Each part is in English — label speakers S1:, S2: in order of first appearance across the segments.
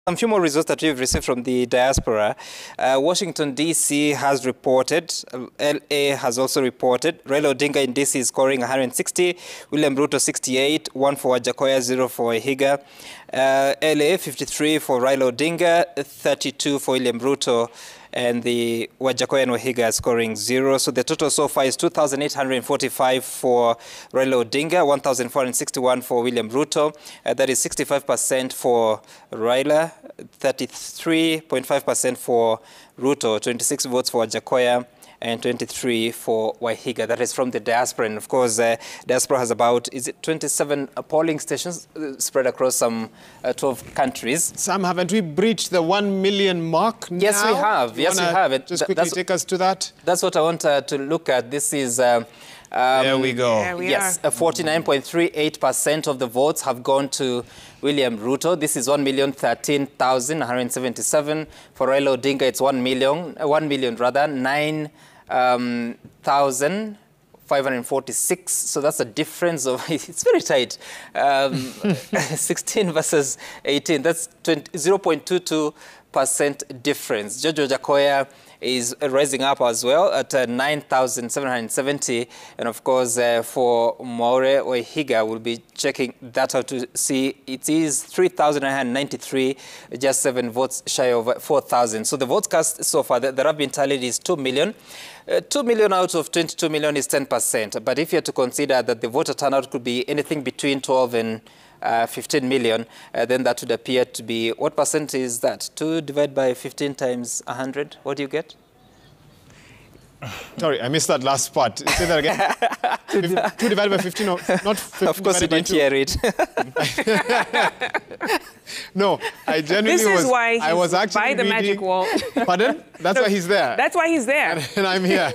S1: Some few more results that we've received from the diaspora. Washington, D.C. has reported, L.A. has also reported. Raila Odinga in D.C. is scoring 160, William Ruto 68, 1 for Wajakoya, 0 for Higa. L.A. 53 for Raila Odinga, 32 for William Ruto, and the Wajakoya and Wahiga scoring 0. So the total so far is 2,845 for Raila Odinga, 1,461 for William Ruto. That is 65% for Raila, 33.5% for Ruto, 26 votes for Wajakoya, and 23 for Wahiga. That is from the diaspora. And of course, diaspora has about, 27 polling stations spread across some 12 countries.
S2: Sam, haven't we breached the 1 million mark now?
S1: Yes, we have. Yes, we have.
S2: Just quickly take us to that.
S1: That's what I want to look at. This is...
S2: there we go.
S3: There we
S1: yes, 49.38% of the votes have gone to William Ruto. This is 1,013,177. For Raila Odinga, it's 1 million, 9,546. So that's a difference of, it's very tight. 16 versus 18. That's 0.22% difference. George Wajakoya is rising up as well at 9,770. And of course, for Maure Wahiga, we'll be checking that out to see it is 3,993, just 7 votes shy of 4,000. So the votes cast so far that have been tallied is 2 million. 2 million out of 22 million is 10%. But if you are to consider that the voter turnout could be anything between 12 and 15 million, then that would appear to be, what percent is that? 2 divided by 15 times 100, what do you get?
S2: Sorry, I missed that last part. Say that again. 2 divided by 15, or not 15.
S1: Of course you didn't hear it.
S2: No, I genuinely
S3: This is why
S2: I was actually
S3: by the magic wall.
S2: Pardon? That's why he's there.
S3: That's why he's there.
S2: And I'm here.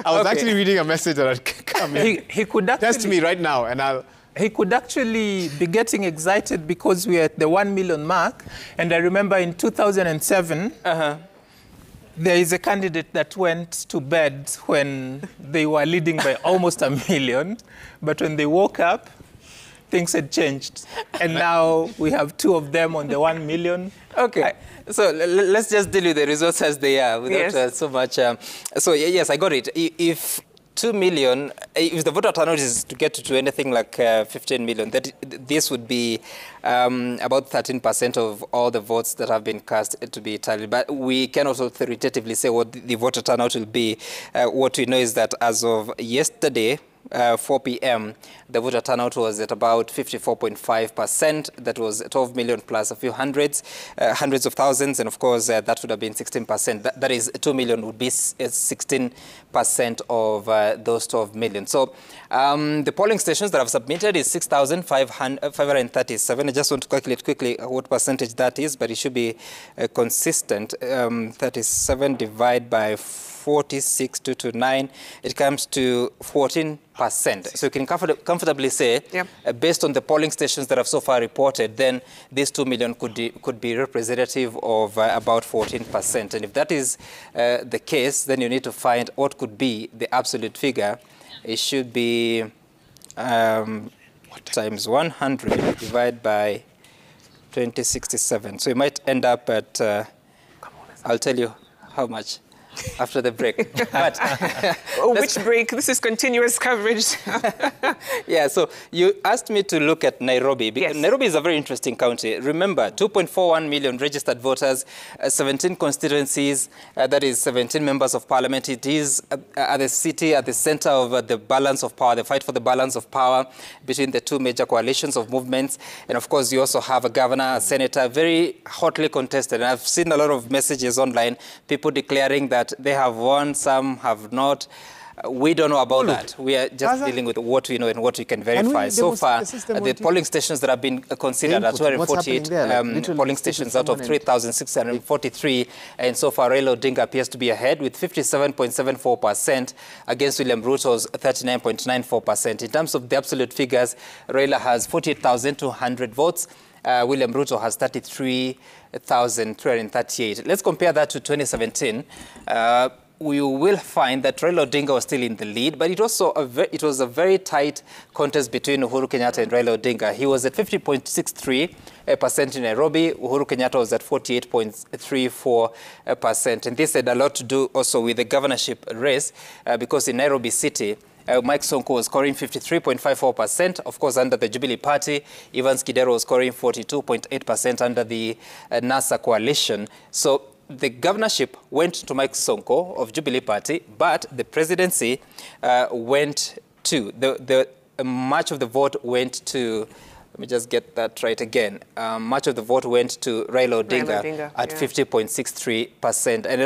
S2: I was actually reading a message that had come in.
S4: He could actually...
S2: Test me right now, and I'll...
S4: He could actually be getting excited because we're at the 1 million mark. And I remember in 2007, there is a candidate that went to bed when they were leading by almost 1 million. But when they woke up, things had changed. And now we have 2 of them on the 1 million.
S1: Okay. So let's just deal with the results as they are without so much. So yes, I got it. If 2 million, if the voter turnout is to get to anything like 15 million, this would be about 13% of all the votes that have been cast to be tallied. But we can also authoritatively say what the voter turnout will be. What we know is that as of yesterday, 4 p.m., the voter turnout was at about 54.5%. That was 12 million plus a few hundreds of thousands. And of course, that would have been 16%. That is 2 million would be 16% of those 12 million. So the polling stations that have submitted is 6,537. I just want to calculate quickly what percentage that is, but it should be consistent. 37 divided by 46,229, it comes to 14%. So you can comfortably say, based on the polling stations that have so far reported, then this 2 million could be representative of about 14%. And if that is the case, then you need to find what could be the absolute figure. It should be times 100 divided by 2067. So you might end up at, I'll tell you how much after the break. But
S3: which break? This is continuous coverage.
S1: Yeah, so you asked me to look at Nairobi. Because Nairobi is a very interesting county. Remember, 2.41 million registered voters, 17 constituencies, that is 17 members of parliament. It is at the city, at the center of the balance of power, the fight for the balance of power between the 2 major coalitions of movements. And of course, you also have a governor, a senator, very hotly contested. And I've seen a lot of messages online, people declaring that they have won, some have not. We don't know about that. We are just dealing with what we know and what we can verify. So far, the polling stations that have been considered are 248 polling stations out of 3,643. And so far, Raila Odinga appears to be ahead with 57.74% against William Ruto's 39.94%. In terms of the absolute figures, Raila has 48,200 votes. William Ruto has 33,338. Let's compare that to 2017. you will find that Raila Odinga was still in the lead, but it was a very tight contest between Uhuru Kenyatta and Raila Odinga. He was at 50.63% in Nairobi. Uhuru Kenyatta was at 48.34%. And this had a lot to do also with the governorship race, because in Nairobi City, Mike Sonko was scoring 53.54%, of course, under the Jubilee Party. Evans Kidero was scoring 42.8% under the NASA coalition. So the governorship went to Mike Sonko of Jubilee Party, but the presidency went to, much of the vote went to, let me just get that right again. Much of the vote went to Raila Odinga, at 50.63%. And